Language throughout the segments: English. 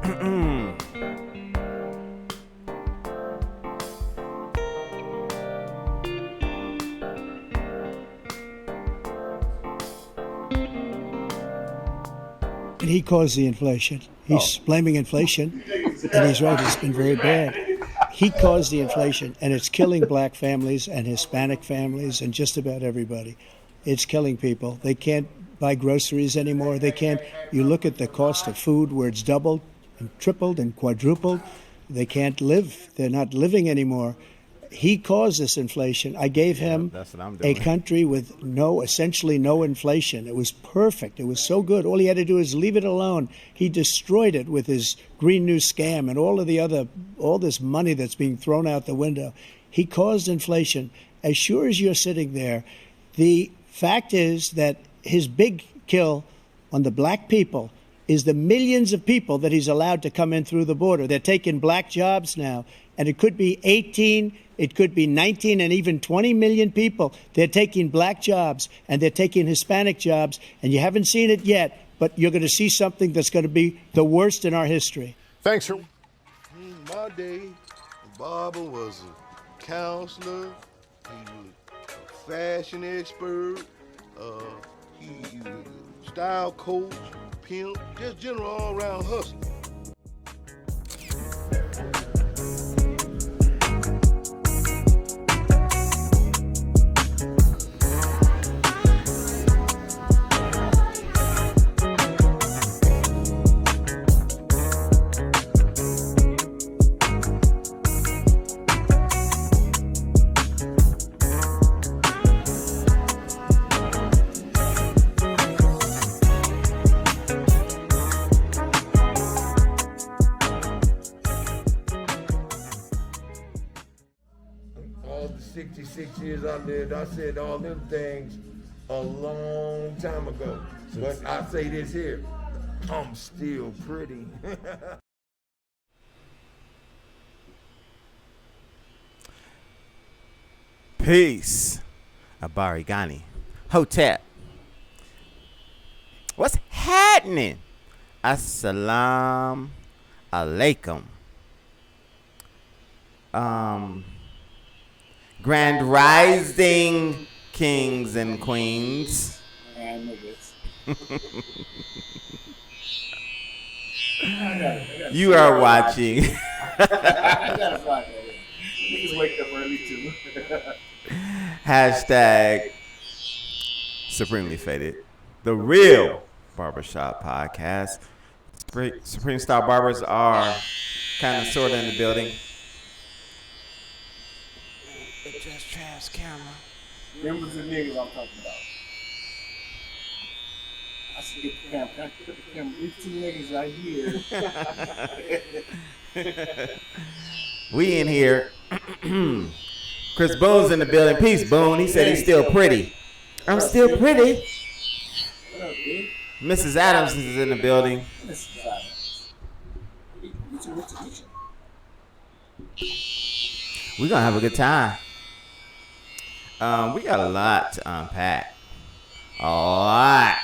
And he caused the inflation. He's blaming inflation, and he's right, it's been very bad. He caused the inflation, and it's killing black families and Hispanic families and just about everybody. It's killing people. They can't buy groceries anymore. They can't. You look at the cost of food where it's doubled and tripled and quadrupled. They can't live. They're not living anymore. He caused this inflation. I gave him a country with essentially no inflation. It was perfect. It was so good. All he had to do is leave it alone. He destroyed it with his Green New scam and all this money that's being thrown out the window. He caused inflation. As sure as you're sitting there, the fact is that his big kill on the black people is the millions of people that he's allowed to come in through the border. They're taking black jobs now, and it could be 18, it could be 19, and even 20 million people. They're taking black jobs, and they're taking Hispanic jobs, and you haven't seen it yet, but you're going to see something that's going to be the worst in our history. Thanks, sir. In my day, the barber was a counselor, he was a fashion expert, he was a style coach, pimp, just general all-around hustler. All the 66 years I lived, I said all them things a long time ago. But I say this here, I'm still pretty. Peace. Abarigani. Hotep. What's happening? Assalamu alaikum. Grand Rising Kings and Queens. You are watching. Niggas wake up early too. Hashtag Supremely Faded. The real barbershop podcast. Supreme Style Barbers are kind of sort of in the building. It just trans camera. Members and niggas I'm talking about. I should get the camera. Can I put the camera? These two niggas right here. We in here. Chris Boone's in the building. Peace, Boone. He said he's still pretty. I'm still pretty. What up, dude? Mrs. Adams is in the building. Mrs. Adams. We're going to have a good time. We got a lot to unpack. A lot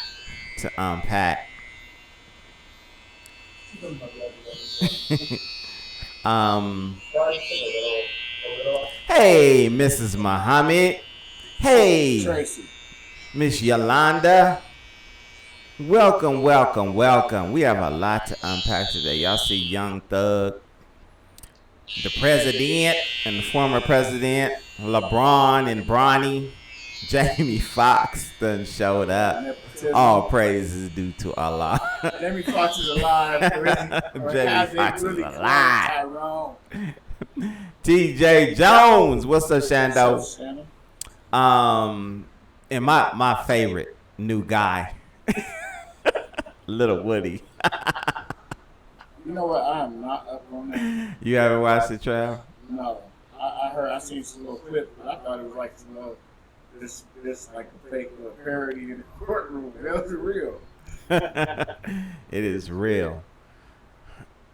to unpack. Hey, Mrs. Muhammad. Hey, Tracy. Miss Yolanda. Welcome, welcome, welcome. We have a lot to unpack today. Y'all see Young Thug, the president and the former president, LeBron and Bronny, Jamie Foxx done showed up. All praise is due to Allah. Jamie Foxx is alive. Jamie Foxx is alive. TJ Jones, what's up, Shando? And my favorite new guy, Little Woody. You know what? I am not up on that. You haven't watched the trial? No. I seen some little clips, but I thought it was like some little, this like a fake little parody in the courtroom. That was real. It is real.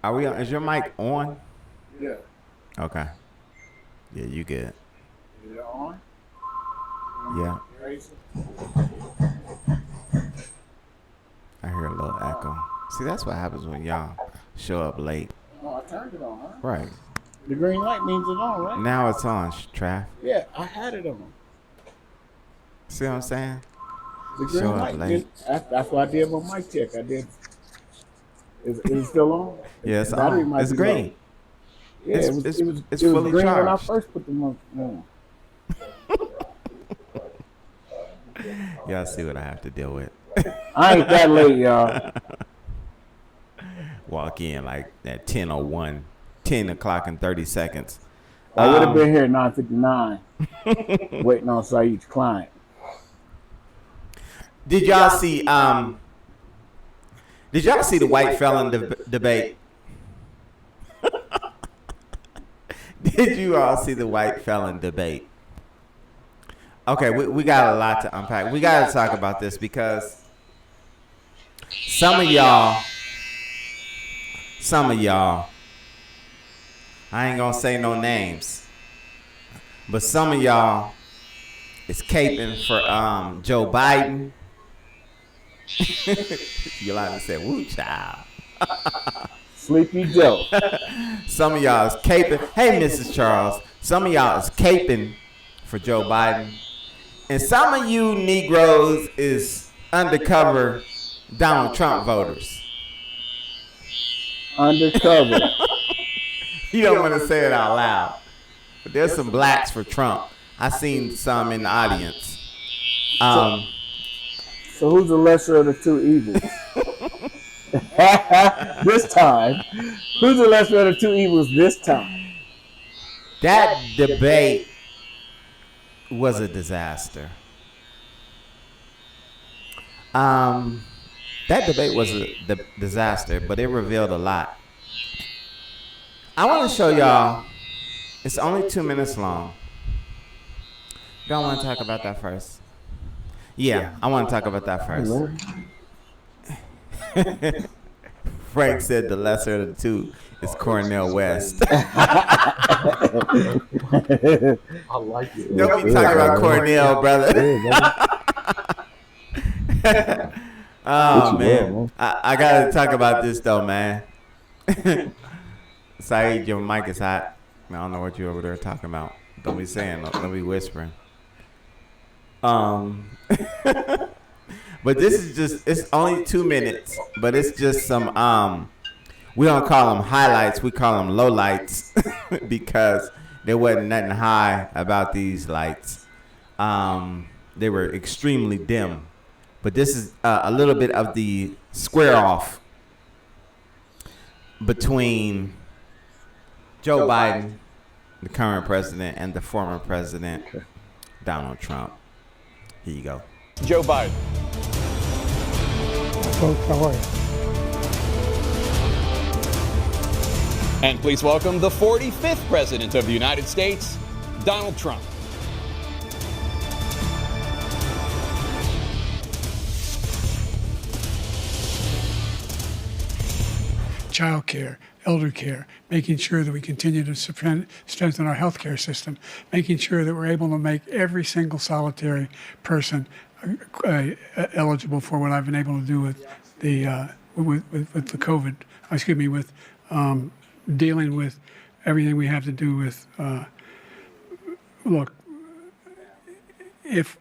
Are we on? Is your mic on? Yeah. Okay. Yeah, you good. Is it on? Yeah. Crazy. I hear a little echo. See, that's what happens when y'all show up late. Oh, I turned it on, huh? Right. The green light means it's on, right? Now it's on, Trav. Yeah, I had it on. See what I'm saying? The green Show up light. late. That's what I did my mic check. I did. Is it still on? Yeah, it's The battery on. might It's be green. low. Yeah, It's- it was. it's- It was. it's It was fully green when I charged. first put them on. Y'all see what I have to deal with. I ain't that late, y'all. Walk in like at 10:01, 10 o'clock and 30 seconds. I would have been here at 9:59, waiting on Sayyid's client. Did y'all see? Did y'all see the white felon debate? Did you all see the white felon debate? Okay, we got a lot to unpack. We got to talk about this because some of y'all, I ain't gonna say no names, but some of y'all is caping for Joe Biden. Yolanda said, "Woo, child." Sleepy Joe. Some of y'all is caping. Hey, Mrs. Charles. Some of y'all is caping for Joe Biden. And some of you Negroes is undercover Donald Trump voters. Undercover. You don't want to say it out loud. But there's some blacks for Trump. I seen some in the audience. So who's the lesser of the two evils? This time. Who's the lesser of the two evils this time? That debate was a disaster. That debate was a disaster, but it revealed a lot. I want to show y'all. It's only 2 minutes long. Y'all want to talk about that first? Yeah, I want to talk about that first. Frank said the lesser of the two is Cornel West. I like it. Don't be talking about Cornel, brother. Oh, man. I got to talk about this, though, man. Sayyid, your mic is hot. I don't know what you over there talking about. Don't be saying, don't be whispering. But this is just, it's only 2 minutes, but it's just some, we don't call them highlights, we call them lowlights because there wasn't nothing high about these lights. They were extremely dim. But this is a little bit of the square off between Joe Biden, the current president, and the former president, Donald Trump. Here you go. Joe Biden. Folks, how are you? And please welcome the 45th President of the United States, Donald Trump. Child care, elder care, making sure that we continue to strengthen our healthcare system, making sure that we're able to make every single solitary person eligible for what I've been able to do with the with the COVID. With dealing with everything we have to do with. Look, if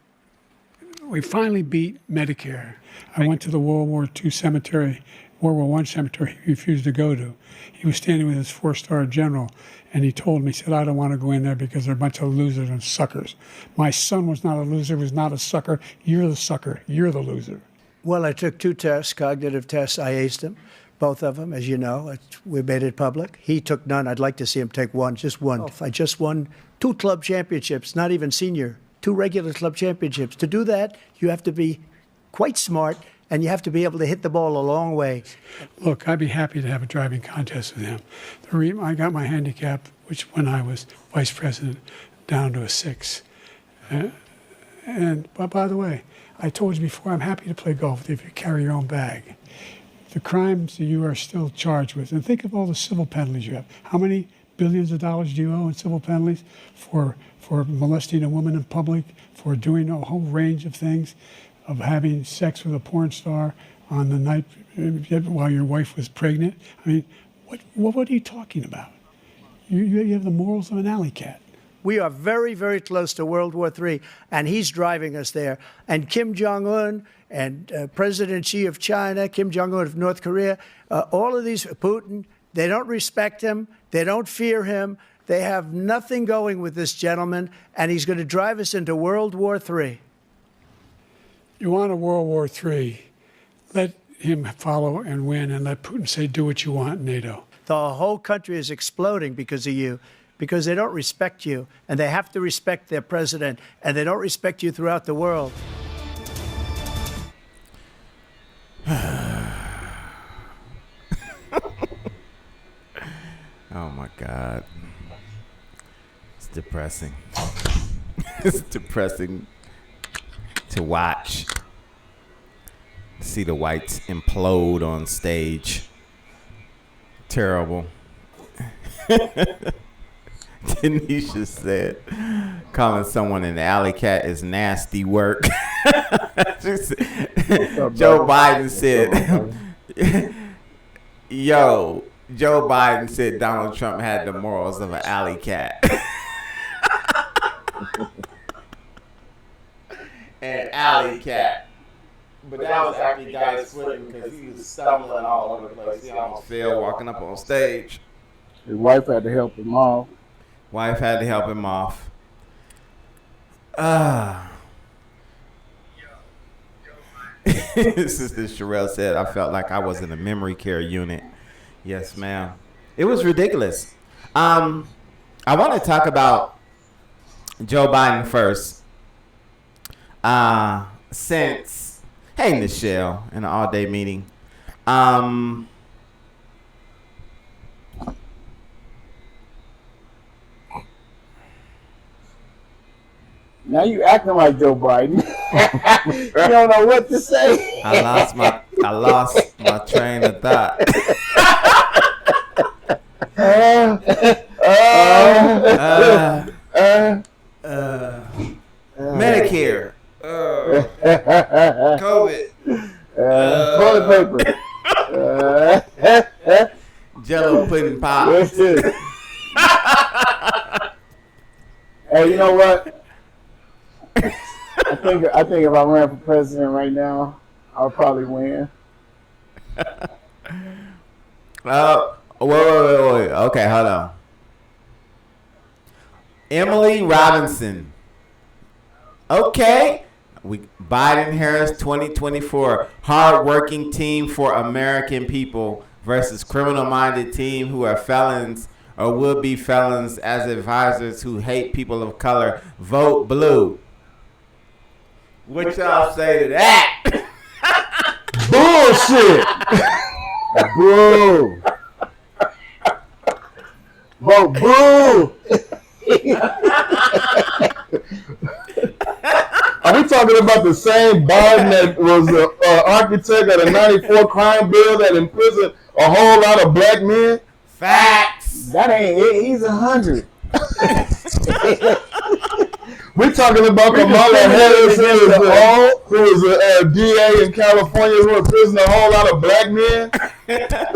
we finally beat Medicare, I went to the World War I cemetery he refused to go to. He was standing with his 4-star general, and he told me, he said, I don't want to go in there because they're a bunch of losers and suckers. My son was not a loser, was not a sucker. You're the sucker. You're the loser. Well, I took 2 tests, cognitive tests. I aced them, both of them, as you know. We made it public. He took none. I'd like to see him take one, just one. Oh. I just won 2 club championships, not even senior, 2 regular club championships. To do that, you have to be quite smart, and you have to be able to hit the ball a long way. Look, I'd be happy to have a driving contest with him. I got my handicap, which when I was vice president, down to a 6. But by the way, I told you before, I'm happy to play golf if you carry your own bag. The crimes that you are still charged with, and think of all the civil penalties you have. How many billions of dollars do you owe in civil penalties for molesting a woman in public, for doing a whole range of things, of having sex with a porn star on the night while your wife was pregnant? I mean, What are you talking about? You have the morals of an alley cat. We are very, very close to World War III, and he's driving us there. And Kim Jong-un and President Xi of China, Kim Jong-un of North Korea, all of these, Putin, they don't respect him. They don't fear him. They have nothing going with this gentleman, and he's going to drive us into World War III. You want a World War III, let him follow and win, and let Putin say, do what you want, NATO. The whole country is exploding because of you, because they don't respect you, and they have to respect their president, and they don't respect you throughout the world. Oh my God. It's depressing. It's depressing to watch. See the whites implode on stage. Terrible. Denisha said, calling someone an alley cat is nasty work. Joe Biden said, Joe Biden said Donald Trump had the morals of an alley cat. An alley cat. But that was after he got his footing because he was stumbling all over the place. He almost fell walking up on stage. His wife had to help him off. Wife had to help him off. Sister Sherelle said, I felt like I was in a memory care unit. Yes, ma'am. It was ridiculous. I want to talk about Joe Biden first. Since, hey, Nichelle, in an all-day meeting. Now you acting like Joe Biden. You don't know what to say. I lost my train of thought. Medicare. COVID. Toilet paper. Jello pudding pops. Hey, you know what? I think if I ran for president right now, I'll probably win. Wait. Okay, hold on. Emily Robinson. Okay. Biden-Harris 2024. Hard-working team for American people versus criminal-minded team who are felons or will be felons as advisors who hate people of color. Vote blue. What y'all say to that? Bullshit. Boo. Vote boo. Are we talking about the same Biden that was the architect of the 94 crime bill that imprisoned a whole lot of black men? Facts. That ain't it. He's 100. We're talking about Kamala Harris, who was a DA in California who imprisoned a whole lot of black men.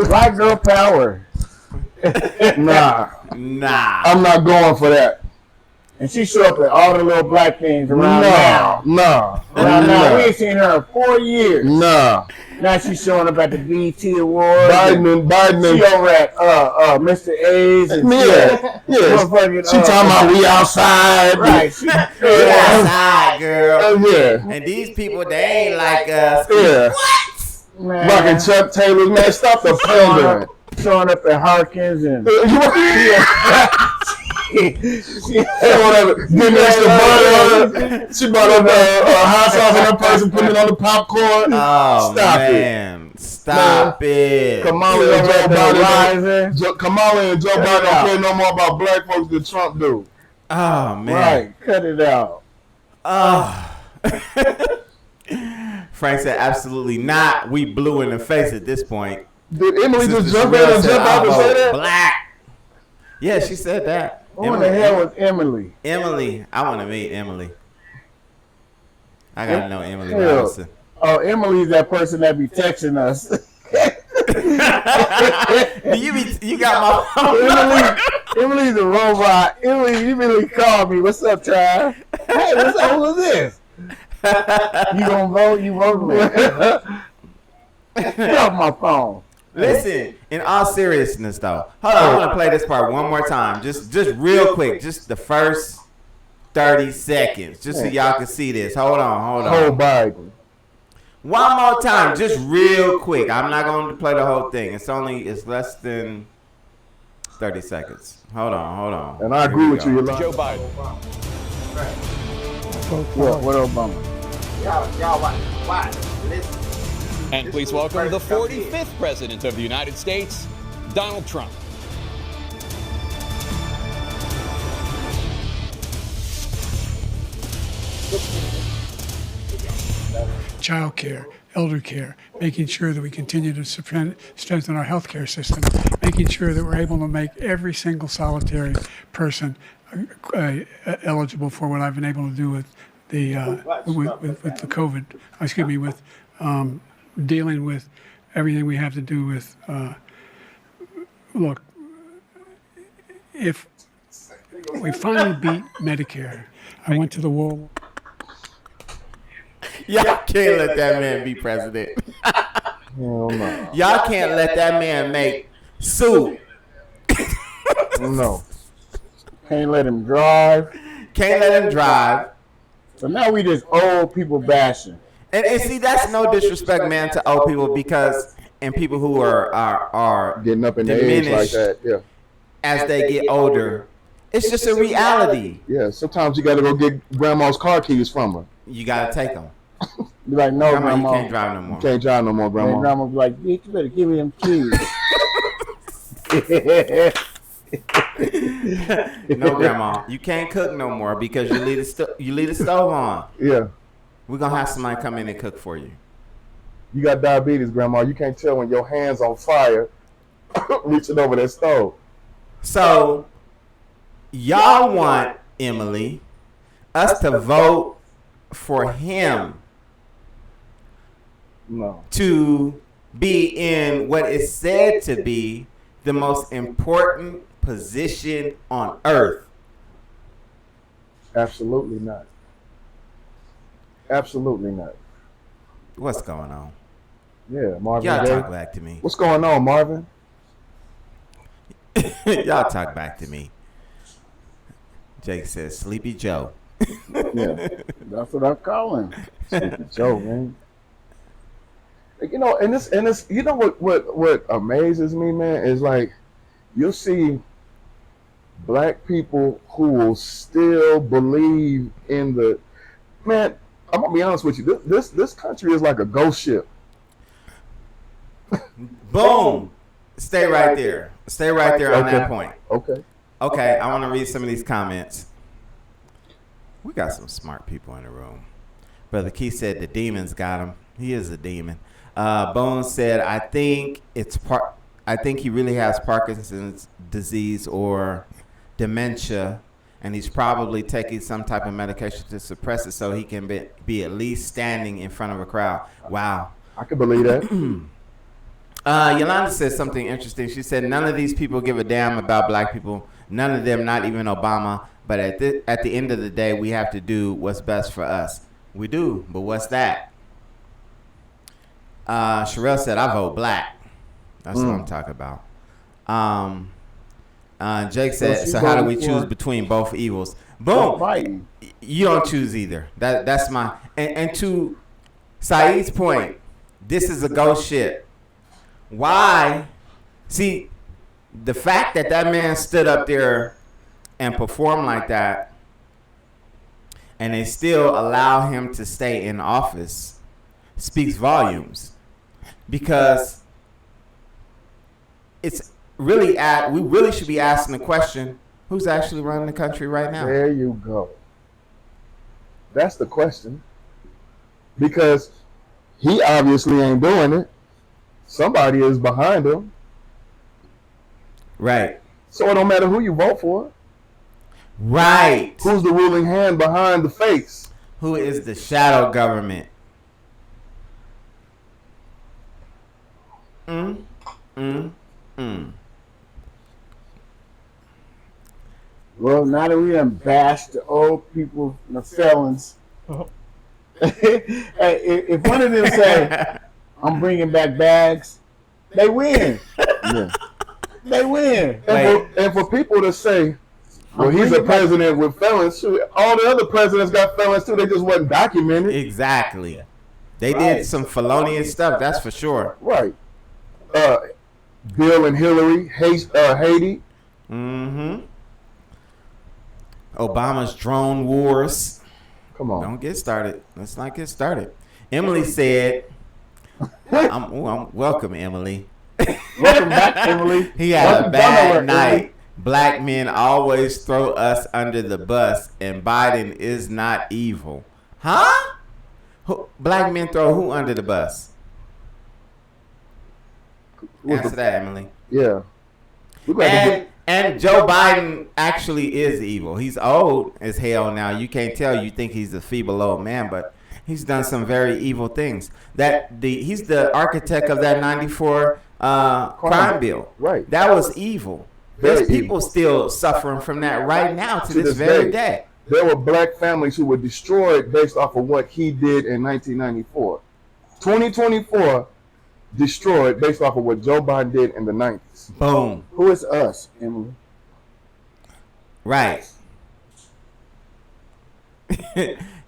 Black girl power. Nah. I'm not going for that. And she showed up at all the little black things around now. Now. We ain't seen her in 4 years. Nah. Now she's showing up at the BET Awards. Biden. She over at Mr. A's. And yeah. She talking about we outside. Right. We outside, girl. Yeah. And these people, they ain't like us. Yeah. What? Man. Rocking Chuck Taylors, man. Stop the pandering. Showing up at Harkins and getting extra butter. She brought up hot sauce in her purse and putting it on the popcorn. Oh, Stop it. Kamala and Joe Biden don't care no more about black folks than Trump do. Oh, man. Right. Cut it out. Frank said, absolutely not. We blue in the face at this point. Did Emily just jump in and jump out and say that? Black. Yeah, she said that. Who in the hell was Emily? Emily. I want to meet Emily. I got to know Emily Robinson. Oh, Emily's that person that be texting us. You got my phone. Emily's a robot. Emily really called me. What's up, Ty? Hey, what's up? Who's this? You gonna vote? You vote me. Get off my phone. Listen, in all seriousness though, hold on, I want to play this part one more time, just real quick, just the first 30 seconds, just so y'all can see this. Hold on. Whole Bible. One more time, just real quick. I'm not going to play the whole thing. It's less than 30 seconds. Hold on. And I agree with you, Yolanda. Joe Biden. What Obama? Y'all watch. Listen. And please welcome the 45th President of the United States, Donald Trump. Child care, elder care, making sure that we continue to strengthen our healthcare system, making sure that we're able to make every single solitary person eligible for what I've been able to do with the with the COVID. Excuse me, with dealing with everything we have to do with. Look, if we finally beat Medicare, I went to the World. Y'all can't let that man be president. Hell no. Y'all can't let that man make soup. No. Can't let him drive. So now we just old people bashing. And see, that's no disrespect, man, to old people and people who are getting up in the age like that. Yeah. As they get older. It's just a reality. Yeah. Sometimes you got to go get grandma's car keys from her. You got to take them. Be like, no, Grandma, Grandma. you can't drive no more. You can't drive no more, Grandma. And Grandma be like, bitch, you better give me them keys. No, Grandma, you can't cook no more because you leave the stove on. Yeah. We're going to have somebody come in and cook for you. You got diabetes, Grandma. You can't tell when your hand's on fire reaching over that stove. So, y'all want, Emily, us to vote for him to be in what is said to be the most important position on earth. Absolutely not. Absolutely not. What's going on? Yeah, Marvin. Y'all talk back to me. What's going on, Marvin? Y'all talk back to me. Jake says, Sleepy Joe. Yeah, that's what I'm calling. Sleepy Joe, man. You know, and this, you know what amazes me, man, is like you'll see black people who will still believe in the man. I'm gonna be honest with you. This country is like a ghost ship. Boom. Stay right there. Stay right there on that point. Okay. Okay, I want to read some of these comments. We got some smart people in the room. Brother Keith said the demons got him. He is a demon. Bones said, I think he really has Parkinson's disease or dementia, and he's probably taking some type of medication to suppress it so he can be at least standing in front of a crowd. Wow. I can believe that. Yolanda said something interesting. She said none of these people give a damn about black people. None of them, not even Obama. But at the end of the day, we have to do what's best for us. We do, but what's that? Sherelle said, I vote black. That's what I'm talking about. Jake said, so how do we choose between both evils? Boom. You don't choose either. That's my... And to Saeed's point, this is a ghost ship. Why? See, the fact that man stood up there and performed like that, and they still allow him to stay in office, speaks volumes. Because it's really we really should be asking the question, who's actually running the country right now? There you go. That's the question. Because he obviously ain't doing it. Somebody is behind him. Right. So it don't matter who you vote for. Right. Who's the ruling hand behind the face? Who is the shadow government? Well, now that we done bashed the old people, the felons, hey, if one of them say, I'm bringing back bags, they win. Yeah. They win. And for people to say, well, he's a president with felons, shoot, all the other presidents got felons too. They just wasn't documented. Exactly. They did some felonious stuff, that's for sure. Right. Bill and Hillary, Haiti. Mm-hmm. Obama's drone wars. Come on. Don't get started. Let's not get started. Emily said, I'm welcome, Emily. Welcome back, Emily. He had a bad night. Black men always throw us under the bus, and Biden is not evil. Huh? Black men throw who under the bus? Answer that, Emily. Yeah. And Joe Biden actually is evil. He's old as hell now. You can't tell. You think he's a feeble old man, but he's done some very evil things. He's the architect of that 94 crime bill. Right. That was evil. There's people still suffering from that right now to this very day. There were black families who were destroyed based off of what he did in 1994. 2024 destroyed based off of what Joe Biden did in the 90s. Boom. Who is us, Emily? Right.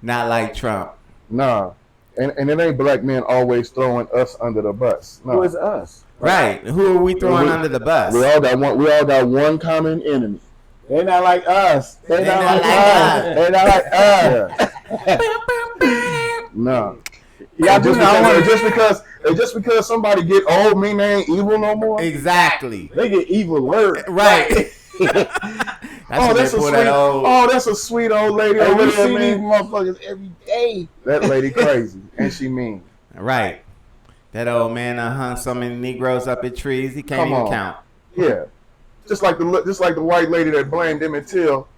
Not like Trump. Nah. And it ain't black men always throwing us under the bus. Nah. Who is us? Right. Who are we throwing under the bus? We all got one common enemy. They not like us. They not like us. They not like us. Nah. Yeah, just because somebody get old mean they ain't evil no more. Exactly. They get evil word. Right. That's a sweet old lady Hey, over we there, see these man. motherfuckers every day. That lady crazy and she mean. Right. That old man hung so many Negroes up in trees he can't even count. Yeah. Just like the white lady that blamed Emmett Till,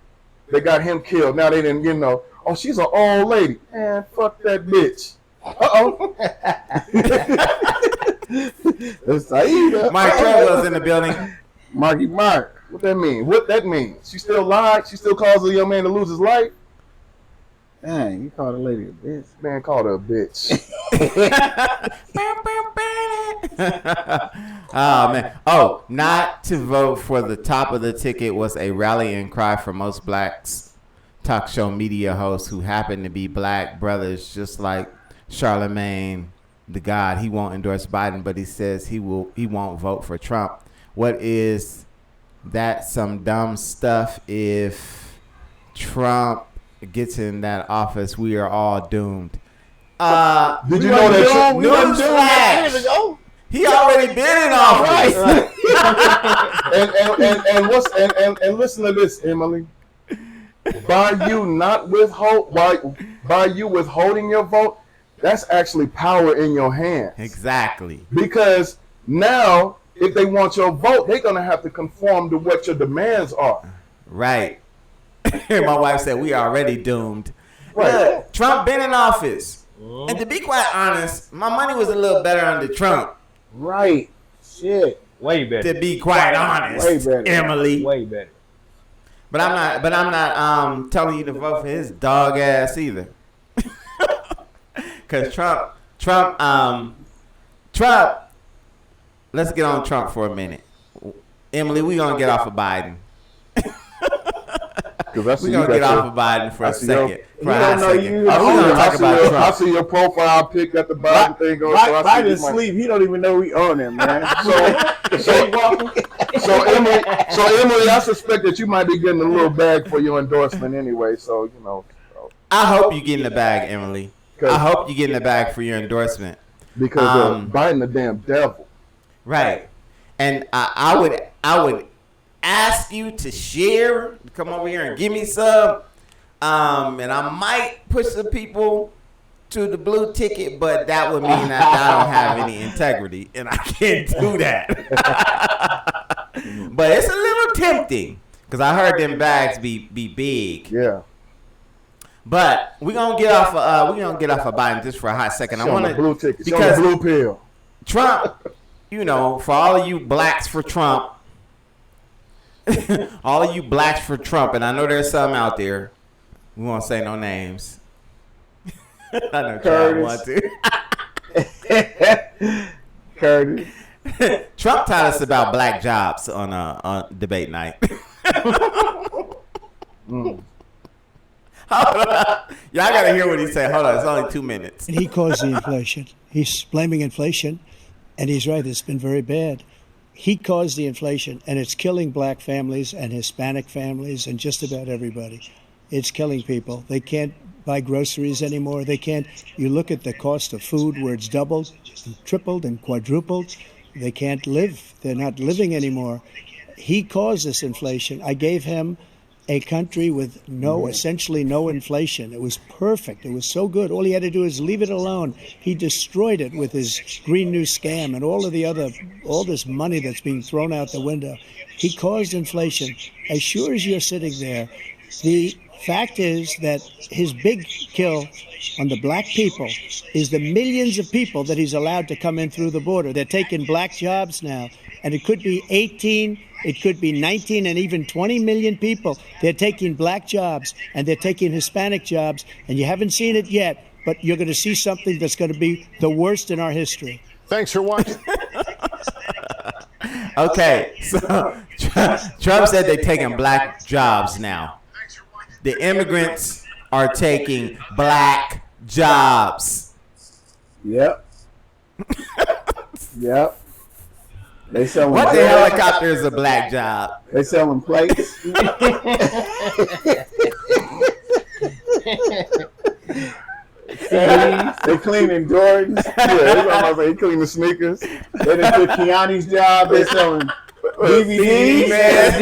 they got him killed. Now they didn't, oh, she's an old lady. Man, fuck that bitch. Uh-oh. Mike Treadwell's in the building. Marky Mark. What that mean? What that mean? She still lied? She still caused a young man to lose his life? Dang, you called a lady a bitch. Man called her a bitch. Oh, man. Oh, not to vote for the top of the ticket was a rallying cry for most blacks talk show media hosts who happen to be black brothers, just like Charlemagne the God. He won't endorse Biden, but he says he won't vote for Trump. What is that? Some dumb stuff. If Trump gets in that office, we are all doomed. Did you know that? Newsflash. He already been in office. Right. and listen to this, Emily. By you withholding your vote, that's actually power in your hands. Exactly. Because now, if they want your vote, they're gonna have to conform to what your demands are. Right. My wife said we already doomed. Right. Look, Trump been in office. And to be quite honest, my money was a little better under Trump. Right. Shit. Way better. To be quite honest, Way better. Emily. Way better. But I'm not telling you to vote for his dog ass either. Cause Trump, let's get on Trump for a minute. Emily, we gonna get off of Biden. We're gonna get off of Biden for a second. I see your profile pic at the Biden thing going. Biden's asleep. He don't even know we own him, man. So Emily, I suspect that you might be getting a little bag for your endorsement anyway. So I hope you get in the bag, Emily. I hope you get in the bag for your endorsement. Because Biden the damn devil. Right. And I would ask you to share, come over here and give me some. And I might push some people to the blue ticket, but that would mean that I don't have any integrity, and I can't do that. But it's a little tempting because I heard them bags be big. Yeah. But we're gonna get off of Biden just for a hot second. I want blue ticket. because blue pill. Trump for all of you blacks for Trump, all of you blacks for Trump, and I know there's some out there. We won't say no names. I know Trump want to. Curtis. Trump taught us about black jobs on debate night. Hold on. Y'all gotta hear what he said. Hold on, it's only 2 minutes. And he caused the inflation. He's blaming inflation, and he's right. It's been very bad. He caused the inflation, and it's killing black families and Hispanic families and just about everybody. It's killing people. They can't buy groceries anymore. They can't. You look at the cost of food where it's doubled, and tripled, and quadrupled. They can't live. They're not living anymore. He caused this inflation. I gave him a country with essentially no inflation. It was perfect. It was so good. All he had to do is leave it alone. He destroyed it with his Green New Scam and all this money that's being thrown out the window. He caused inflation. As sure as you're sitting there, the fact is that his big kill on the black people is the millions of people that he's allowed to come in through the border. They're taking black jobs now, and it could be 18, it could be 19, and even 20 million people. They're taking black jobs, and they're taking Hispanic jobs, and you haven't seen it yet, but you're going to see something that's going to be the worst in our history. Thanks for watching. Okay, so Trump said they're taking black jobs now. The immigrants are taking black jobs. Yep. Yep. They selling. What the helicopter is a black job? They selling plates. They cleaning Jordans. Yeah, they cleaning sneakers. They done took Keanu's job. They selling DVDs, man.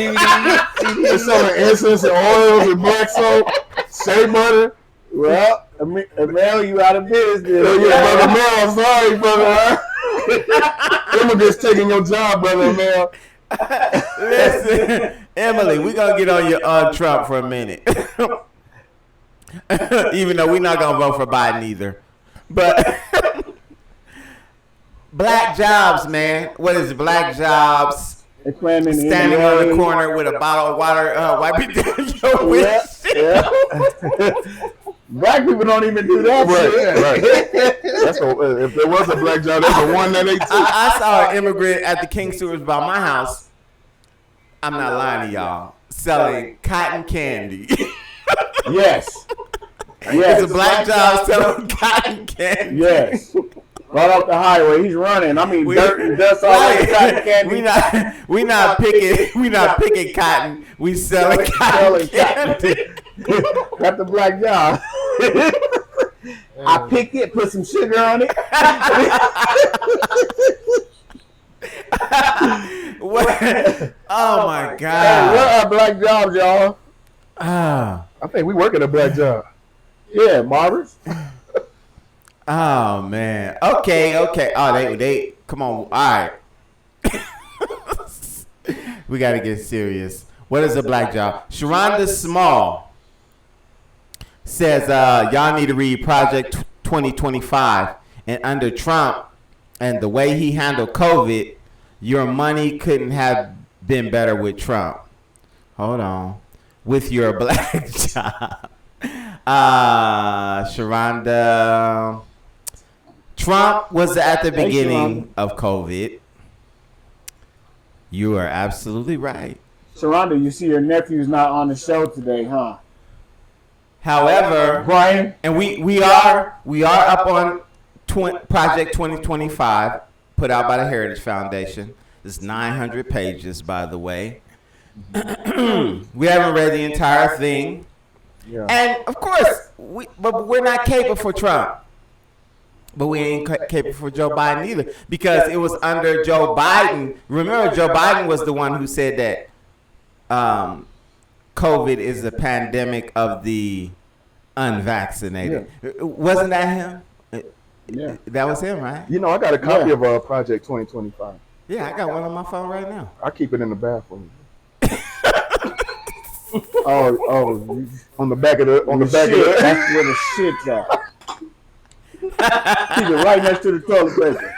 They selling incense and oils and black soap, shea butter. Well, Mel, you out of business. Yeah, brother Mel, sorry, brother. Immigrants taking your job, brother Mel. Listen, Emily, we're going to get on your Trump for a minute. Even though we're not going to vote for Biden either. But black jobs, man. What is black jobs? They playing in standing on the corner with a bottle of water, wiping down your windshield. Yeah. Black people don't even do that. Right. That's if there was a black job, that's the one that they took. I saw an immigrant at the King Stewart's by my house. I'm not lying to y'all. Selling cotton candy. Yes. It's a black job selling cotton candy. Yes. Right off the highway, he's running. I mean, dirt and dust all over cotton candy. We not picking cotton. We selling cotton candy. Got the black job. I pick it, put some sugar on it. Oh my God! Hey, what are black jobs, y'all? I think we work at a black job. Yeah, barbers. Oh man. Okay. Oh, they come on. All right. We got to get serious. What is a black job? Sharonda Small says y'all need to read Project 2025. And under Trump and the way he handled COVID, your money couldn't have been better with Trump. Hold on. With your black job. Sharonda. Trump was at the beginning of COVID. You are absolutely right. Sharonda, you see your nephew's not on the show today, huh? However, Brian, and we are up on Project 2025, put out by the Heritage Foundation. It's 900 pages, by the way. We haven't read the entire thing, and of course, but we're not capable for Trump. But we ain't capable for Joe Biden either, because it was under Joe Biden. Remember, Joe Biden was the one who said that COVID is a pandemic of the unvaccinated. Yeah. Wasn't that him? Yeah. That was him, right? You know, I got a copy of Project 2025. Yeah, I got one on my phone right now. I keep it in the bathroom. oh, on the back of the That's where the shit's at. Keep it right next to the toilet paper.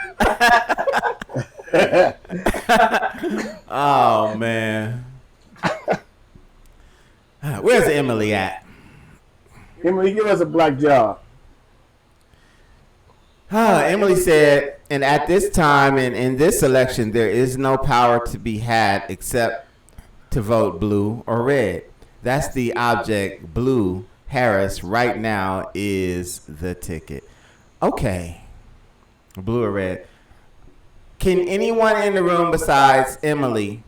Oh man. Where's Emily at? Emily, give us a black job. Emily said, and at this time and in this election, there is no power to be had except to vote blue or red. That's the object. Blue. Harris right now is the ticket. Okay. Blue or red. Can anyone in the room besides Emily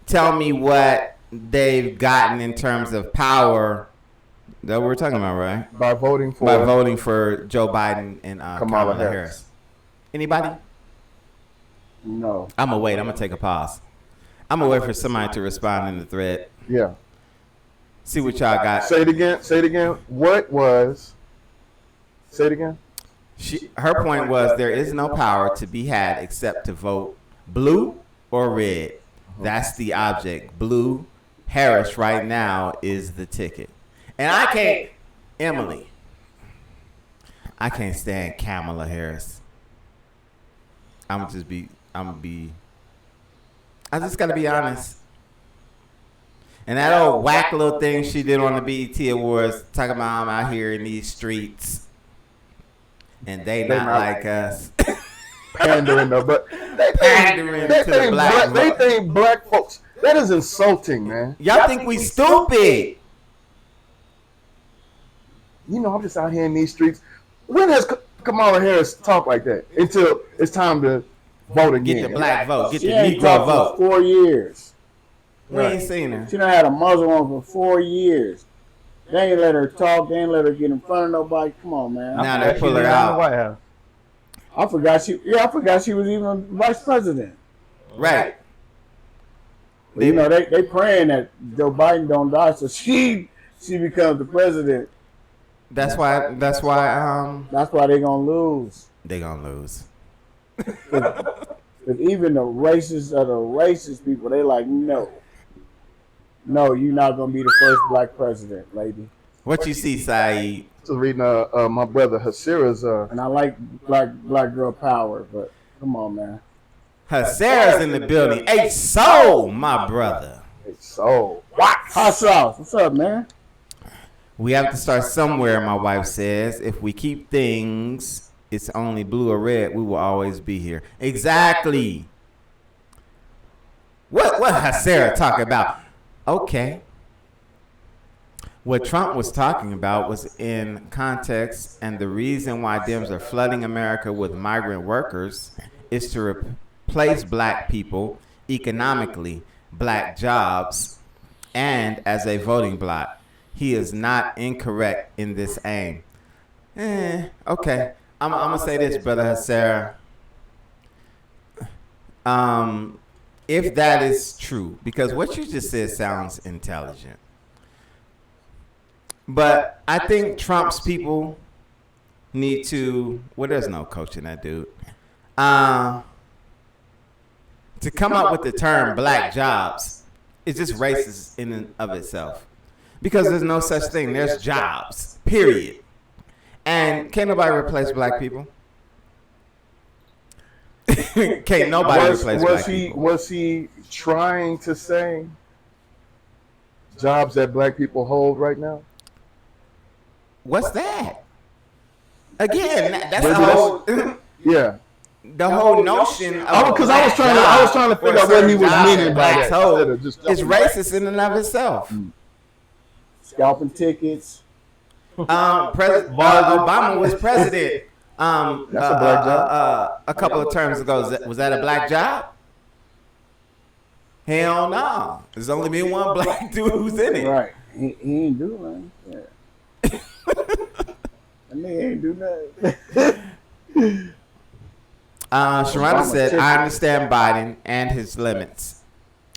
tell me what they've gotten in terms of power that we're talking about, right? By voting for Joe Biden and Kamala Harris. Anybody? No. I'm going to wait. I'm going to take a pause. I'm going to wait for somebody to respond in the thread. Yeah. See what y'all got. Say it again. Say it again. What was? Say it again. Her point was there is no power to be had except to vote blue or red. That's the object. Blue. Harris right now is the ticket. And I can't, Emily, I can't stand Kamala Harris. I just got to be honest. And that old whack little thing she did on the BET Awards, talking about I'm out here in these streets, and they not like us. Pandering though, but they think black folks. That is insulting, man. Y'all think we stupid? You know, I'm just out here in these streets. When has Kamala Harris talked like that? Until it's time to vote again. Get the black vote. Get the Negro vote. For 4 years. We ain't seen her. She done had a muzzle on for 4 years. They ain't let her talk. They ain't let her get in front of nobody. Come on, man. Now they pull her out. I forgot she was even vice president. Right. You know, they praying that Joe Biden don't die, so she becomes the president. That's why That's why they gonna lose. they gonna lose. Because even the racists are the racist people. They like, no, you're not gonna be the first black president, lady. What you see, Sayyid? Just reading my brother Hasira's And I like black girl power, but come on, man. Sarah's in the building. Hey, soul, my brother. So Hot sauce, what's up, man? We have to start somewhere, my wife says. If we keep things, it's only blue or red, we will always be here. Exactly. What has Sarah talking about? Okay. What Trump was talking about was in context, and the reason why Dems are flooding America with migrant workers is to replace black people economically, black jobs, and as a voting bloc. He is not incorrect in this aim. Okay. I'm going to say this, Brother Sarah. If that is true, because what you just said sounds intelligent. But I think Trump's people need to, well, there's no coaching that dude, to come up with the term black jobs. It's just racist in and of itself. Because there's no such thing. There's jobs, period. And can't nobody replace black people. Can't nobody replace black people. Was he trying to say jobs that black people hold right now? What's that? Again, that's the whole. Yeah. The whole notion of because I was trying to figure out what he was meaning by that. It's racist in and of itself. Scalping tickets. Obama was president. That's a black job. A couple of terms ago. Was that a black job? Hell no. There's only been one black dude who's in it. Right. He ain't do nothing. Yeah. That nigga ain't do nothing. Sharonda said, I understand Biden and his limits.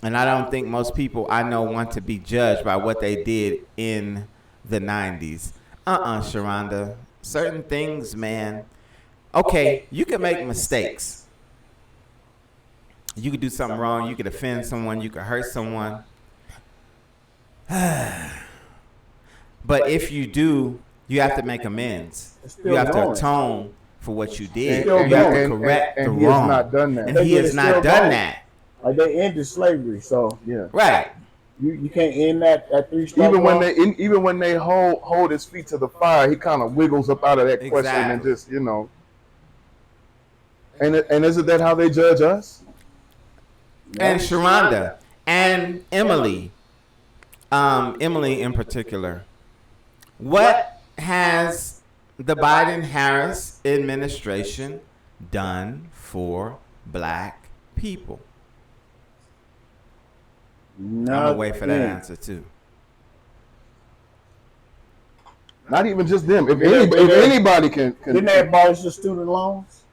And I don't think most people I know want to be judged by what they did in the 90s. Sharonda. Certain things, man. Okay, you can make mistakes. You could do something wrong. You could offend someone. You could hurt someone. But if you do, you have to make amends. You have to atone for what you did. And- You have to and- correct and the he has wrong. not done that. And he has not done that. Like they ended slavery, so Yeah. Right. you can't end that 3-strike Even when law. even when they hold his feet to the fire, he kind of wiggles up out of that question and Exactly. just And isn't that how they judge us? And Sharonda and Emily, Emily in particular, what has the Biden-Harris administration done for black people? I'm gonna wait for that answer too. Not even just them. If anybody can Didn't they abolish the student loans?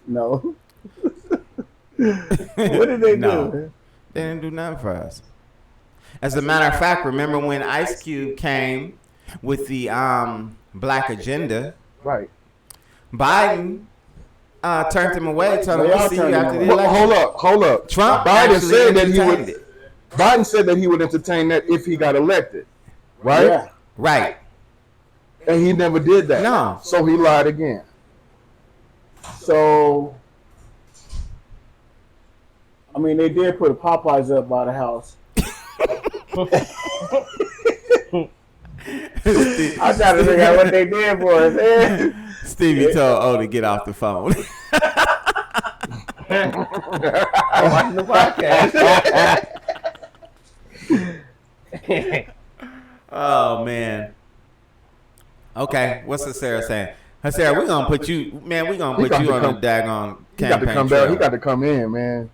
No. What did they No. do? They didn't do nothing for us. As a matter of fact, remember when Ice Cube came with the black agenda? Right. Biden turned him away, told him They all we'll see you turned him after the away. election. Hold up. Trump Biden actually said that he entertained would. it. Biden said that he would entertain that if he got elected, right? Yeah. Right. And he never did that. No. So he lied again. So, I mean, they did put a Popeyes up by the house. I try to figure out what they did for us. Man. Stevie told O to get off the phone. Watching the podcast. Oh man. Okay, what's Sarah saying? Sarah, we're gonna put you, man. We're gonna put you on a daggone He got to campaign come trail. back. He got to come in, man.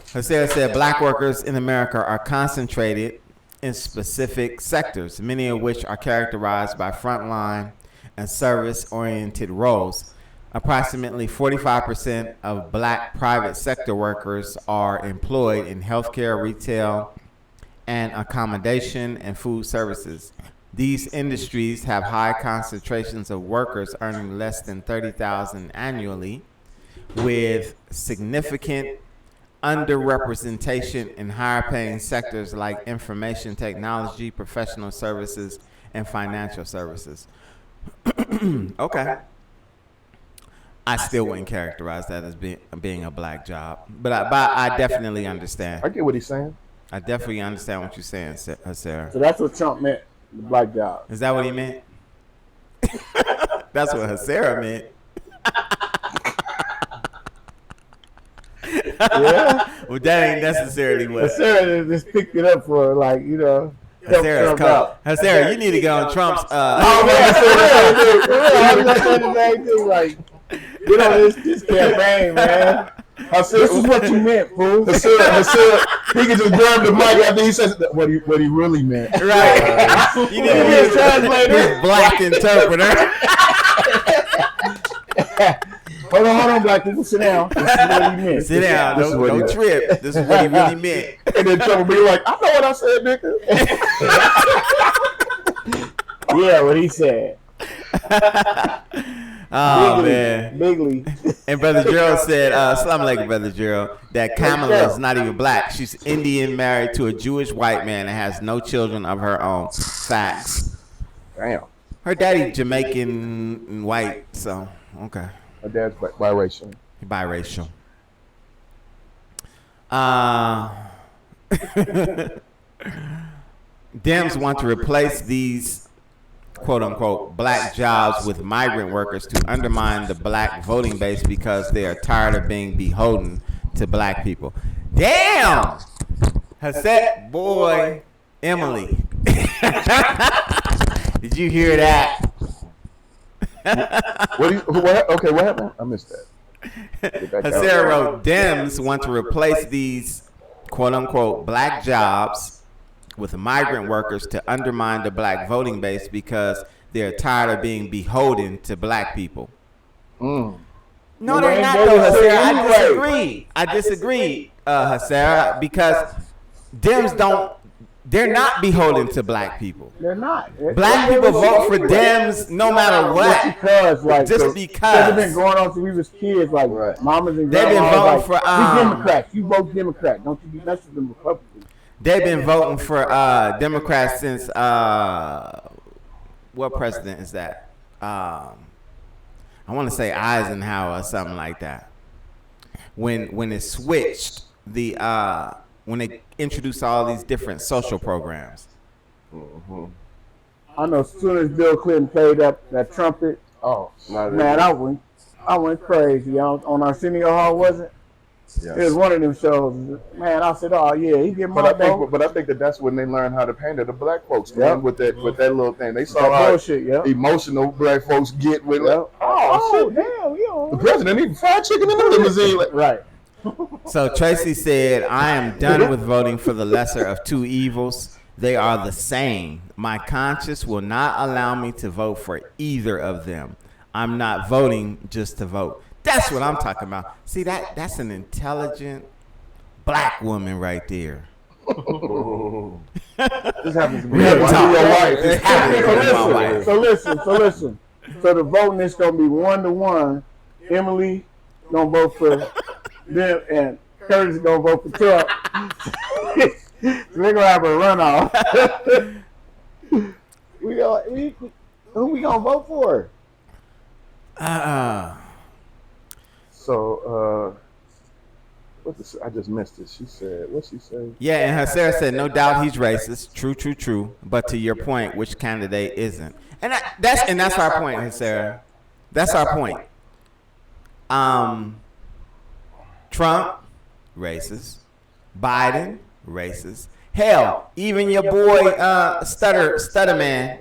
Sarah said black workers in America are concentrated in specific sectors, many of which are characterized by frontline and service-oriented roles. Approximately 45% of black private sector workers are employed in healthcare, retail, and accommodation and food services. These industries have high concentrations of workers earning less than $30,000 annually, with significant underrepresentation in higher-paying sectors like information technology, professional services, and financial services. Okay. I still wouldn't characterize that as being a black job, but I definitely understand. I get what he's saying. I definitely understand what you're saying, Sarah. So that's what Trump meant, the black job. Is that what he meant? That's what Sarah meant. Yeah. Well, that ain't necessarily what. But Sarah just picked it up for, like, you know. help Sarah's Trump cold. out. Sarah, you need to go on Trump's. Oh, man, I was just saying the same thing. Like, get on this campaign, man. This is what you meant, fool. Hassan, he can just grab the mic after he says what he really meant. Right. You need to be a translator. Black interpreter. Hold on, black people, sit down. This is what he meant. Sit down. Don't trip. This is what he really meant. And then Trump will be like, I know what I said, nigga. Yeah, what he said. Oh, Bigly, man. Bigly. And Brother Gerald said, Assalamu alaikum, Brother Gerald, that Kamala is not even black. She's Indian, married to a Jewish white man, and has no children of her own. Facts. Damn. Her daddy Jamaican and white, so, okay. My dad's biracial. Biracial. Dems want to replace these quote-unquote black jobs with migrant workers to undermine the black voting base because they are tired of being beholden to black people. Damn! Hasset, boy, Emily. Did you hear that? Okay, what happened? I missed that. Hasset wrote, Dems want to replace these quote-unquote black jobs with migrant workers to undermine the black voting base because they're tired of being beholden to black people. No, they're not, though, Hasera. I disagree, Hasera, because Dems they're not beholden to black people. They're not. Black people vote for Dems no matter what. Because, like, Just because. It's been going on since we was kids. Like, mamas and They've been grandmas, voting like, for, we Democrats. You vote Democrat. Don't you be messing with them Republicans. They've been voting for Democrats since what president is that? I want to say Eisenhower or something like that. When it switched when they introduced all these different social programs. Mm-hmm. I know as soon as Bill Clinton played up that trumpet, man, I went crazy. On Arsenio Hall, was it? Yes. It was one of them shows. Man, I said, "Oh yeah, he get my vote." But I think that's when they learned how to pander the black folks, man, with that little thing. They saw how emotional black folks get with it. Oh, damn, the president eating fried chicken in the limousine. Right. So Tracy said, "I am done with voting for the lesser of two evils. They are the same. My conscience will not allow me to vote for either of them. I'm not voting just to vote." That's what I'm talking about. See, that's an intelligent black woman right there. This happens to be your wife. This happens to be my wife. So listen. So the voting is going to be 1-1. Emily going to vote for them, and Curtis is going to vote for Trump. So we're going to have a runoff. Who we going to vote for? So, I just missed it. She said, what's she say? Yeah, and Sarah said, no doubt he's racist. True. But to your point, which candidate isn't? And that's our point, Sarah. That's our point. Trump, racist. Biden, racist. Hell, even your boy stutter man,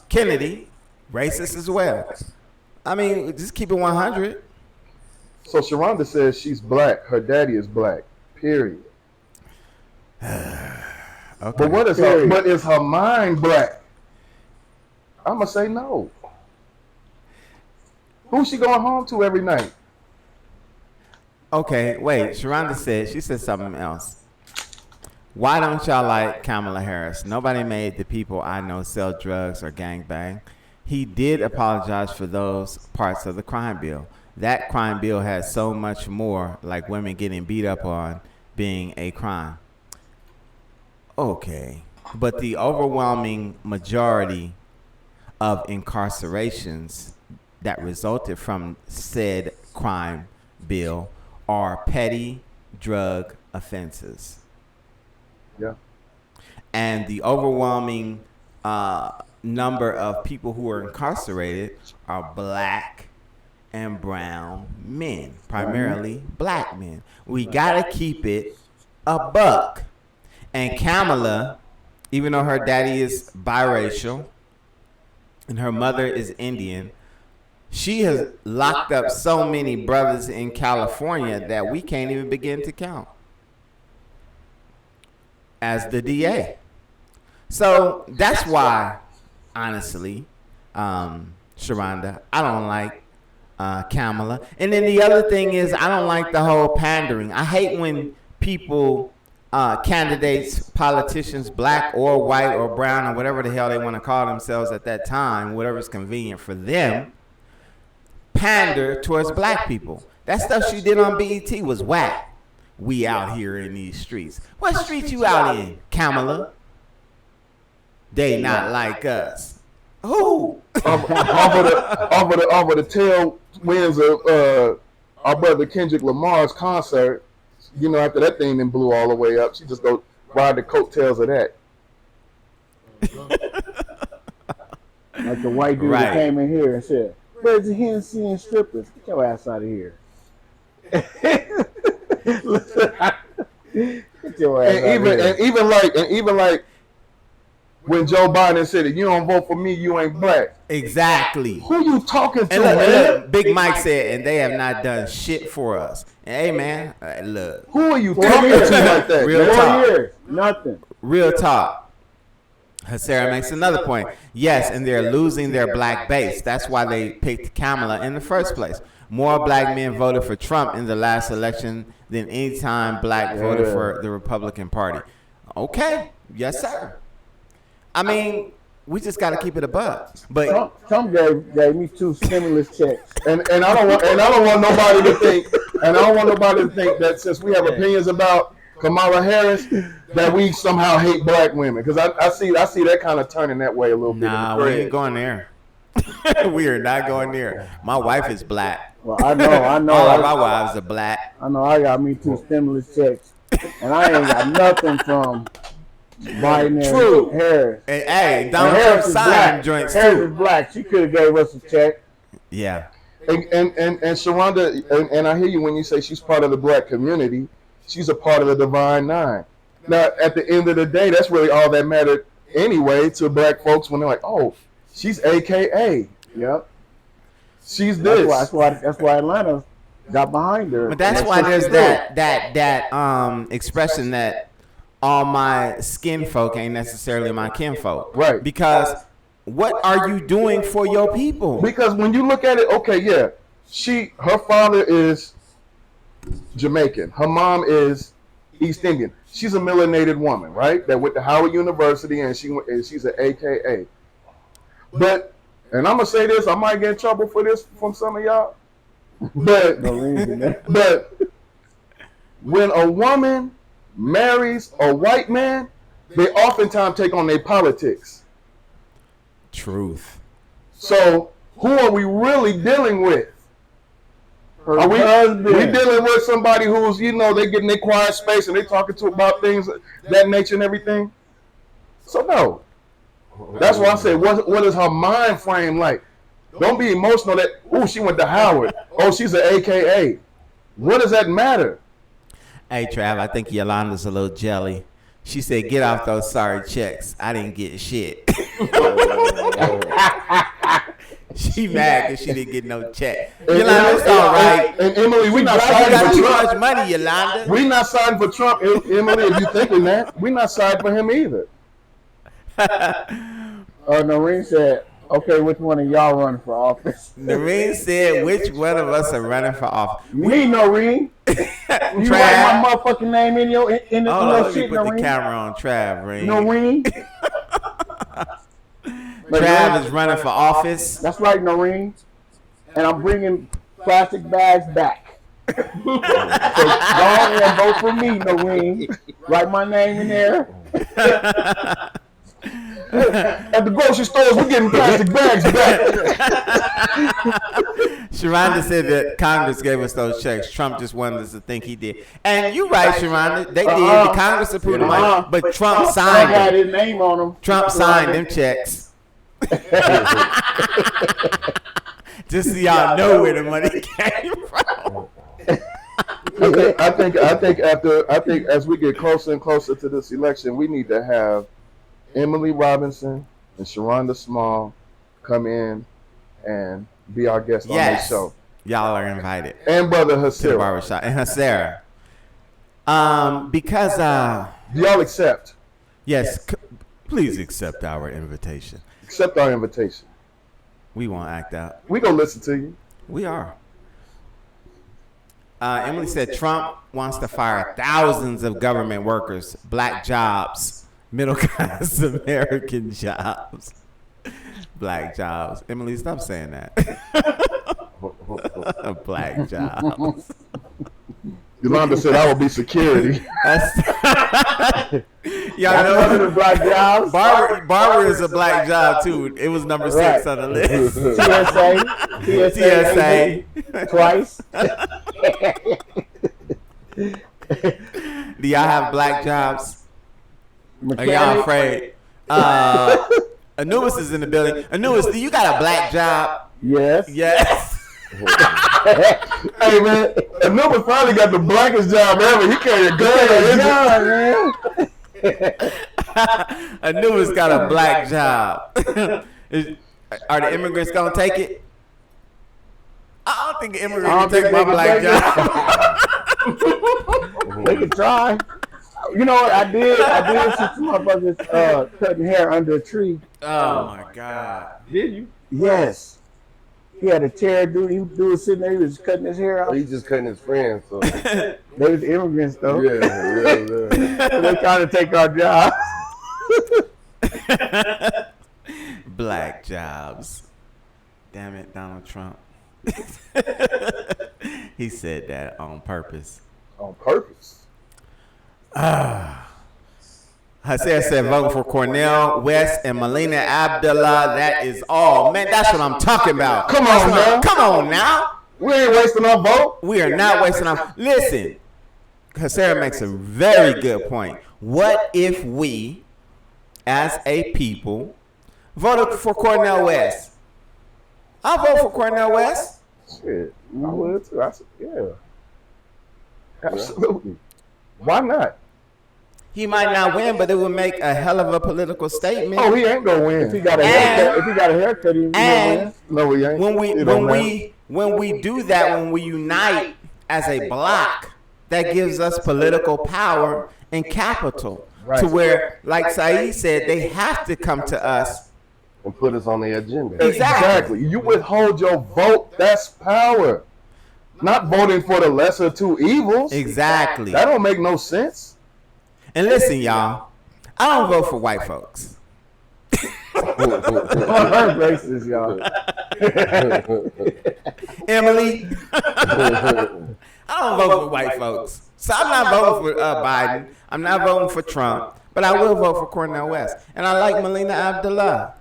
Kennedy, racist as well. I mean, just keep it 100. So Sharonda says she's black. Her daddy is black. Period. Okay. But what is her? But is her mind black? I'm gonna say no. Who's she going home to every night? Okay, wait. Sharonda she said something else. Why don't y'all like Kamala Harris? Nobody made the people I know sell drugs or gangbang. He did apologize for those parts of the crime bill. That crime bill has so much more, like women getting beat up on, being a crime. Okay, but the overwhelming majority of incarcerations that resulted from said crime bill are petty drug offenses. Yeah. And the overwhelming number of people who are incarcerated are black and brown men, primarily black men. We gotta keep it a buck. And Kamala, even though her daddy is biracial and her mother is Indian, she has locked up so many brothers in California that we can't even begin to count as the DA. So that's why, honestly, Sharonda, I don't like Kamala. And then the other thing is, I don't like the whole pandering. I hate when people, candidates, politicians, black or white or brown or whatever the hell they want to call themselves at that time, whatever's convenient for them, pander towards black people. That stuff she did on BET was whack. We out here in these streets. What street you out in, Kamala? They not like us. Who? Over the tailwinds of our brother Kendrick Lamar's concert, you know, after that thing then blew all the way up, she just go ride the coattails of that. Like the white dude that came in here and said, "Where's the Hennessy and strippers? Get your ass out of here." Get your ass out of here. And even like when Joe Biden said, "If you don't vote for me, you ain't black." Exactly. Who you talking to, and man? Look, Big Mike said, and they have not done shit for us. And hey, man, look. Who are you talking to like that? Real talk. Years, nothing. Real talk. Sarah makes another point. Yes, and they're losing their black base. That's why they picked Kamala in the first place. More black men voted for Trump in the last election than any time black voted for the Republican Party. Okay. Yes, sir. I mean, we just got to keep it a buck. But Trump gave me 2 stimulus checks, and I don't want nobody to think, that since we have opinions about Kamala Harris, that we somehow hate black women, because I see that kind of turning that way a little bit. Nah, we ain't going there. We are not going there. My wife is black. Well, I know. All of my wives are black. I know. I got me 2 stimulus checks, and I ain't got nothing from Biden and Harris. And, hey, Donald Trump signed joints too. Harris is black. She could have gave us a check. Yeah. And Sharonda, and I hear you when you say she's part of the black community. She's a part of the Divine Nine. Now, at the end of the day, that's really all that mattered anyway to black folks when they're like, oh, she's AKA. Yep. She's this. That's why Atlanta got behind her. But that's why there's that expression that all my skin folk ain't necessarily my kinfolk. Right. Because what are you doing for your people? Because when you look at it, okay, yeah, her father is Jamaican. Her mom is East Indian. She's a melanated woman, right? That went to Howard University, and she's an AKA. But, and I'm gonna say this, I might get in trouble for this from some of y'all. But when a woman marries a white man, they oftentimes take on their politics. Truth. So who are we really dealing with? Are we dealing with somebody who's, they getting their quiet space and they talking to about things that nature and everything? So no. That's why I say, what is her mind frame like? Don't be emotional that, she went to Howard. Oh, she's an AKA. What does that matter? Hey, Trav, I think Yolanda's a little jelly. She said, get off those sorry checks. I didn't get shit. She mad because she didn't get no check. Yolanda, it's all right. And Emily, we not signing got for too Trump. much money, Yolanda. We not signing for Trump, Emily, if you thinking that. We not signing for him either. Noreen said, okay, which one of y'all running for office? Noreen said, which one of us are running for office? Me, Noreen. You write my motherfucking name in your shit, Noreen. Put Noreen. the camera on Trav, Noreen. Noreen. Trav is running for office. That's right, Noreen. And I'm bringing plastic bags back. So go ahead and vote for me, Noreen. Write my name in there. At the grocery stores, we're getting plastic bags back. Sharonda said that Congress gave us those checks. Trump just wanted us to think he did. And you're right, Sharonda. They did. The Congress approved the money, but Trump signed had them. his name on them. Trump signed them checks. Just so y'all know where the money came from. I think as we get closer and closer to this election, we need to have Emily Robinson and Sharonda Small come in and be our guests on this show. Y'all are invited. And Brother To the Hasira. barbershop. And Hasira. Because Do y'all accept? yes, please accept our invitation. Accept our invitation. We won't act out. We gonna listen to you. We are. Emily said Trump wants to fire thousands of government workers, black jobs, middle class American jobs, black jobs. Emily, stop saying that. Black jobs. Yolanda said I will be security. Y'all know the black jobs. Barber is a black job too. It was number 6 on the list. TSA. Twice. Do y'all have black jobs? Are y'all afraid? Anubis is in the building. Anubis, do you got a black job? Yes. Yes. Hey man, Anubis finally got the blackest job ever. He carried a gun. Anubis got a black job. Are the immigrants gonna take it? I don't think the immigrants can take my black job. They can try. You know what I did? I did see some motherfuckers cutting hair under a tree. Oh my God. Did you? Yes. He had a chair, dude was sitting there, he was cutting his hair out. He's just cutting his friends. So. They was immigrants though. Yeah. So they trying to take our jobs. Black jobs. Damn it, Donald Trump. He said that on purpose. On purpose. Hassan said voting for Cornel West and Melina Abdullah. That is all. Man, that's what I'm talking about. Come on now. Come on now. We ain't wasting our vote. We are not wasting our... Listen, Hassan makes a very good point. What if we, as a people, voted for Cornel West? I'll vote for Cornel West. Shit, I would too. Yeah. Absolutely. Why not? He might not win, but it would make a hell of a political statement. Oh, he ain't gonna win. If he got a haircut, he And no, he ain't. when we do that, when we unite as a block, that gives us political power and capital to where, like Sayyid said, they have to come to us and put us on the agenda. Exactly. You withhold your vote. That's power. Not voting for the lesser two evils. Exactly. That don't make no sense. And listen, y'all, I don't vote for white folks. Her racist, y'all. Emily, I don't vote for white folks. So I'm not voting for Biden. I'm not voting for Trump. But I will vote for Cornel West. And I like Melina Abdullah.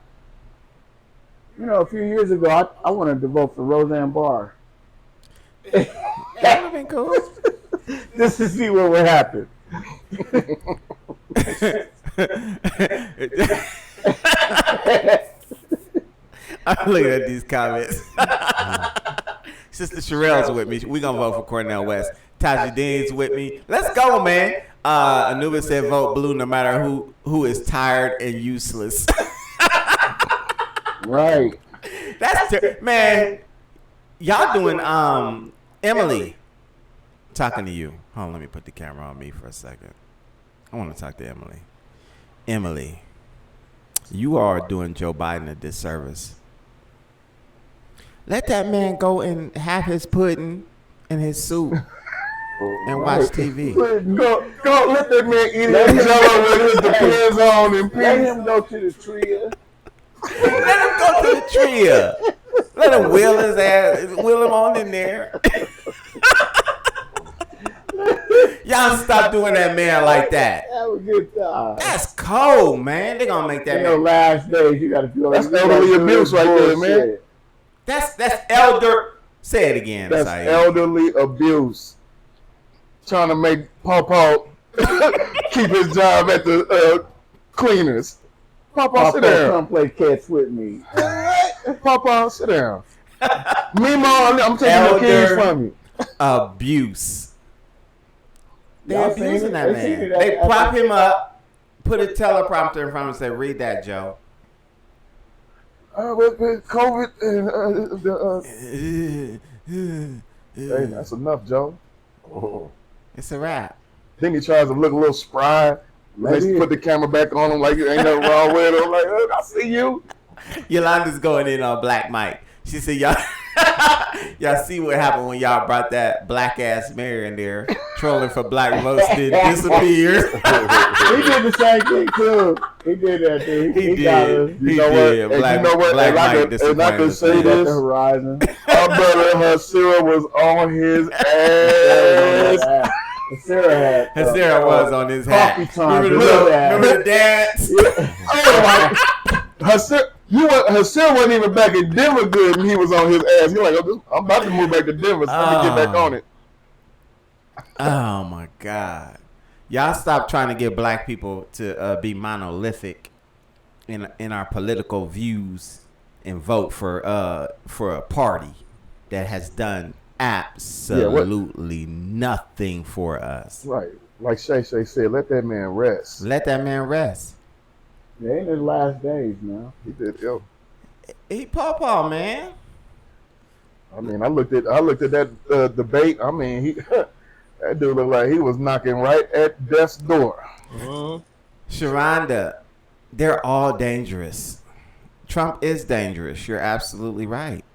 You know, a few years ago, I wanted to vote for Roseanne Barr. That would have been cool. Just to see what would happen. I'm looking at these comments. Sister Sherelle's with me. We're going to vote for Cornel West. Taji Dean's with me. Let's go, man. Anubis said vote blue no matter who is tired and useless. Right. That's man. Y'all doing Emily. Talking to you. Hold on, let me put the camera on me for a second. I want to talk to Emily. Emily, you are doing Joe Biden a disservice. Let that man go and have his pudding and his soup and watch TV. Go let that man eat his jello with his depends on and Let him go to the trio. Let him go to the trio. Let him wheel his ass, wheel him on in there. Y'all stop doing that man like that. Have a good time. That's cold, man. They gonna make that man. Last days, you gotta feel like that's elderly abuse right there, man. That's elder. Say it again. That's Sayyid. elderly abuse. Trying to make Pawpaw keep his job at the cleaners. Pawpaw, sit down. Come play catch with me. Pawpaw, sit down. Meanwhile, I'm taking the kids from you. Abuse. They're abusing that man. They They prop him up, put a teleprompter in front of him and say, read that, Joe. With COVID and hey, that's enough, Joe. It's a wrap. Then he tries to look a little spry. They put the camera back on him like ain't nothing wrong with him. Like, I see you. Yolanda's going in on Black Mike. She said, y'all see what happened when y'all brought that black ass mayor in there trolling for black votes, then disappeared. He did the same thing too. He did that too. He did. You know what? Black Mike and I can say this. Horizon. Our brother Hasira was on his ass. Hasira was on his hat. Remember the dance? Oh my! Hasira wasn't even back in Denver good, and he was on his ass. He's like, I'm about to move back to Denver, so let me get back on it. Oh my God! Y'all stop trying to get black people to be monolithic in our political views and vote for a party that has done absolutely nothing for us. Right, like Shay said, let that man rest. Let that man rest. It ain't his last days, man. He did ill. He pawpaw, man. I mean, I looked at that debate. I mean, that dude looked like he was knocking right at death's door. Sharonda, they're all dangerous. Trump is dangerous. You're absolutely right.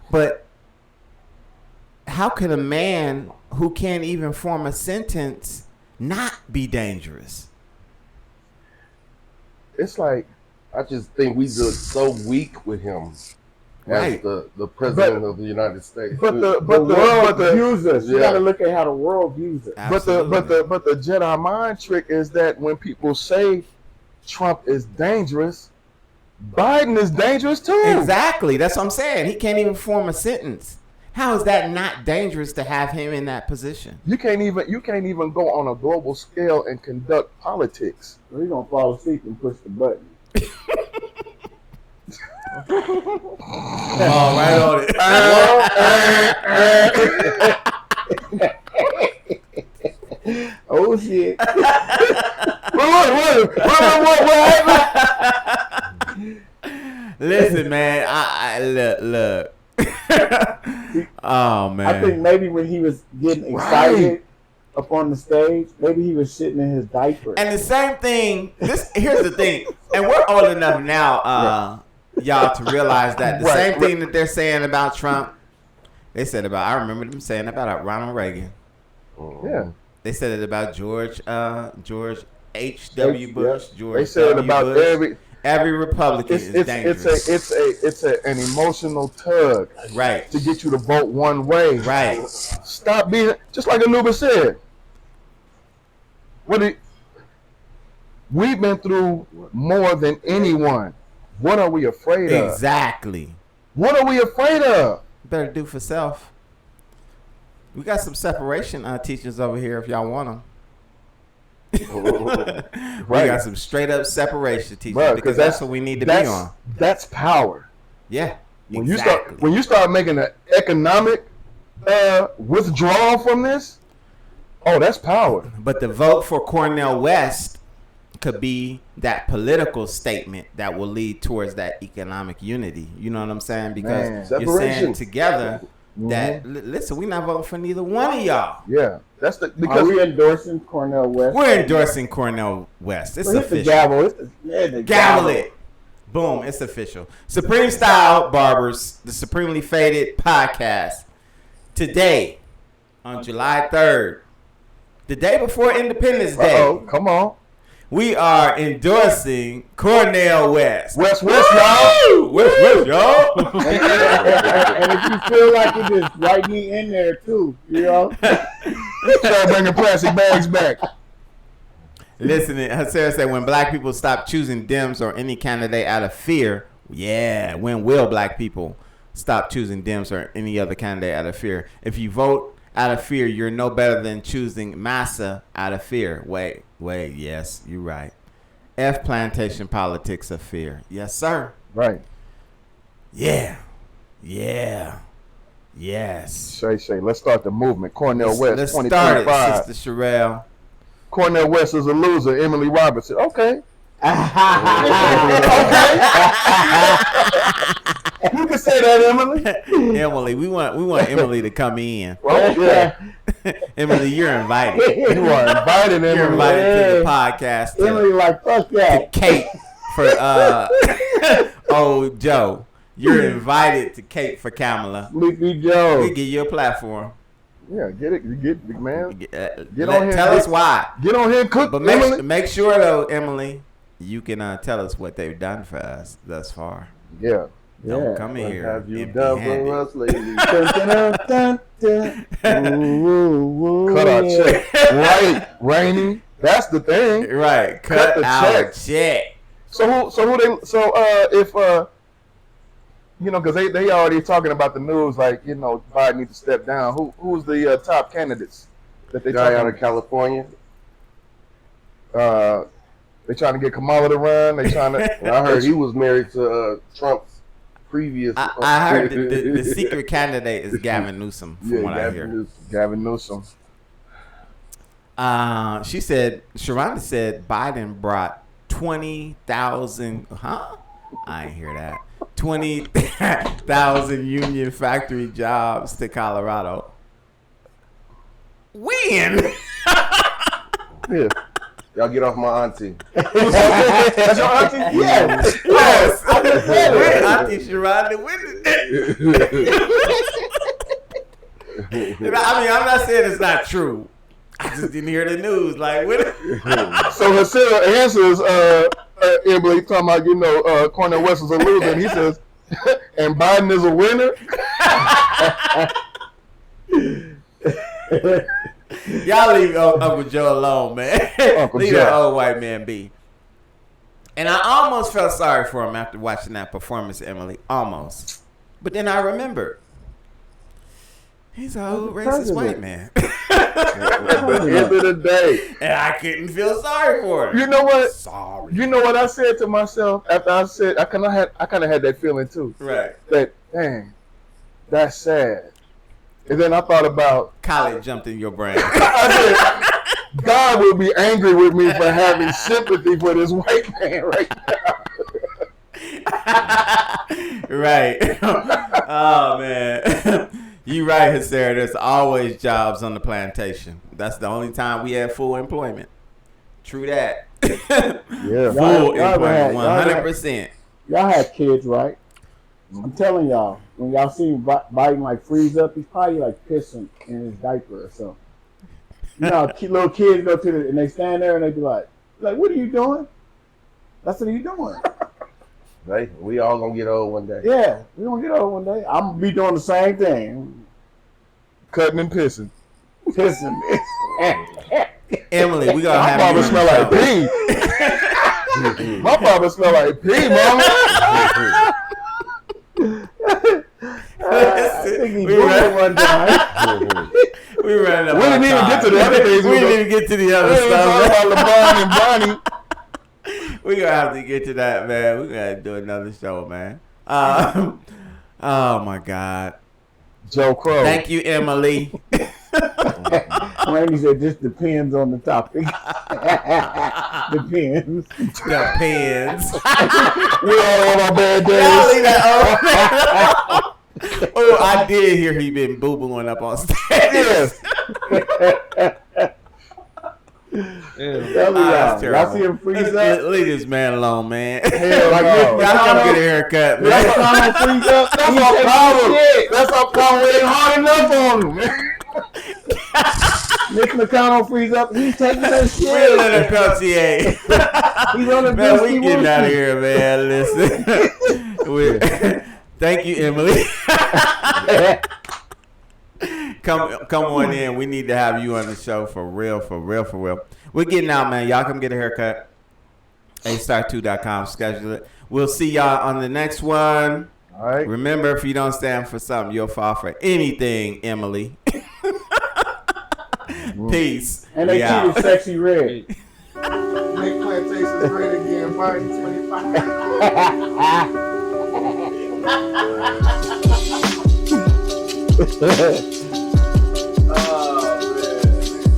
But how could a man who can't even form a sentence not be dangerous? It's like, I just think we look so weak with him. as the president of the United States. But the world views us. You got to look at how the world views us. But the Jedi mind trick is that when people say Trump is dangerous, Biden is dangerous too. Exactly. That's what I'm saying. He can't even form a sentence. How is that not dangerous to have him in that position? You can't even go on a global scale and conduct politics. Well, you're gonna fall asleep and push the button. Oh, right on it. Oh shit! What? Listen, man. I look. Oh man. I think maybe when he was getting excited up on the stage, maybe he was shitting in his diaper. And the same thing. Here's the thing, and we're old enough now, y'all, to realize that the same thing that they're saying about Trump, they said about. I remember them saying about Ronald Reagan. Yeah. They said it about George H.W. Bush. George. They said it about Bush. Every Republican is dangerous. It's an emotional tug, right, to get you to vote one way. Right. Stop being just like Anubis said. We've been through more than anyone. What are we afraid of? Exactly. What are we afraid of? Better do for self. We got some separation teachers over here if y'all want them. We got some straight up separation teachers because that's what we need to be on. That's power. Yeah. When you start making an economic withdrawal from this, that's power. But the vote for Cornel West could be that political statement that will lead towards that economic unity. You know what I'm saying? Because you're saying together that listen, we're not voting for neither one of y'all. Yeah, that's because are we endorsing Cornel West? We're endorsing Cornel West. It's official. The gavel. Gavel it. Boom, it's official. Supreme Style Barbers, the Supremely Faded podcast. Today, on July 3rd, the day before Independence Day. Come on. We are endorsing Cornel West. West, y'all. West, y'all. And if you feel like it, just write me in there too. You know. Start bringing plastic bags back. Listen, Sarah said when black people stop choosing Dems or any candidate out of fear, when will black people stop choosing Dems or any other candidate out of fear? If you vote out of fear, you're no better than choosing Massa out of fear. Wait, yes, you're right. F plantation politics of fear. Yes, sir. Right. Yeah. Yes. Shay, let's start the movement. Cornel West, let's 2025. start it, Sister Sherelle. Cornel West is a loser. Emily Robinson. Okay. You can say that, Emily. Emily, we want Emily to come in. Well, yeah. Emily, you're invited. You are invited, Emily. You're invited to the podcast. Emily, like fuck that. To Kate for Joe. You're invited to Kate for Kamala. Sleepy Joe. We give you a platform. Yeah, get it. Get man. Get on here. Tell us why. Get on here and cook. But make sure though, Emily, you can tell us what they've done for us thus far. Yeah. Don't come in here. Have you done for us, ladies? Cut our check. Right, Rainy. That's the thing. Right. Cut the check. If because they already talking about the news, like, Biden needs to step down. Who's the top candidates that they guy out of California? They trying to get Kamala to run. They trying to. I heard he was married to Trump's previous. I heard the secret candidate is Gavin Newsom. From what I hear, Gavin Newsom. Sharonda said Biden brought 20,000. Huh? I ain't hear that. 20,000 union factory jobs to Colorado. When? Yeah. Y'all get off my auntie. That's your auntie? Yes. I just said it. Auntie Sharonda, when did I'm not saying it's not true. I just didn't hear the news. Like, when? So Hasira answers Emily talking about, Cornel West is a loser, and he says, and Biden is a winner. Y'all leave Uncle Joe alone, man. Leave that old white man be. And I almost felt sorry for him after watching that performance, Emily. Almost. But then I remembered. He's an old racist white man. At the end of the day. And I couldn't feel sorry for him. You know what? Sorry. You know what I said to myself after I said, I kind of had that feeling too. Right. That, dang, that's sad. And then I thought about. College jumped in your brain. I said, God will be angry with me for having sympathy for this white man right now. Right. Oh, man. You right, Sarah. There's always jobs on the plantation. That's the only time we have full employment. True that. Yeah. Full employment, 100%. Y'all had kids, right? I'm telling y'all, when y'all see Biden like freeze up, he's probably like pissing in his diaper or something. You know, little kids go to and they stand there and they be like, what are you doing? That's what are you doing? Right? We all gonna get old one day. Yeah, we gonna get old one day. I'm gonna be doing the same thing. Cutting and pissing. Emily, we gonna My have barber you smell like pee. My barber smell like pee, mama. I think he did it one time. We ran up. We didn't even get to the other things. We didn't even get to the other We didn't stuff. talk about LeBron and Bonnie. We gonna have to get to that, man. We gotta do another show, man. Oh my God. Joe Crow. Thank you, Emily. Randy said, "This depends on the topic." Depends. Depends. We all on our bad Y'all days. leave that old man. Oh, I did hear he been boo-booing up on stage. Yes. Y'all see him freeze up? Leave this man alone, man. Hell Like no. this, Y'all come get a haircut, man. That's how freeze up. That's our problem. That's our problem. We ain't hard enough on him, man. Mitch McConnell freeze up. He's taking that shit. Real little Peltier. He's on the Man, we getting out of here, man. Listen. Thank you, Emily. Come on in. We need to have you on the show for real. We're getting out, man. Y'all come get a haircut. astar2.com. Schedule it. We'll see y'all on the next one. All right. Remember, if you don't stand for something, you'll fall for anything, Emily. Peace. And they We out. cheated Sexy Red. Make plantations great again, Biden 25.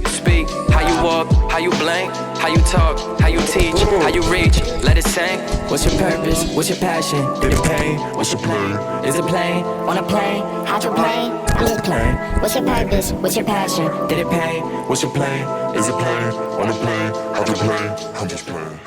Speak, how you walk, how you blink, how you talk, how you teach, how you reach, let it sing. What's your purpose? What's your passion? Did it pain? What's your plan? Is it plain? On a plane, hydroplane, I'm just playing. What's your purpose? What's your passion? Did it pain? What's your plan? Is it plain? On a plane? How's your plane? I'm just playing.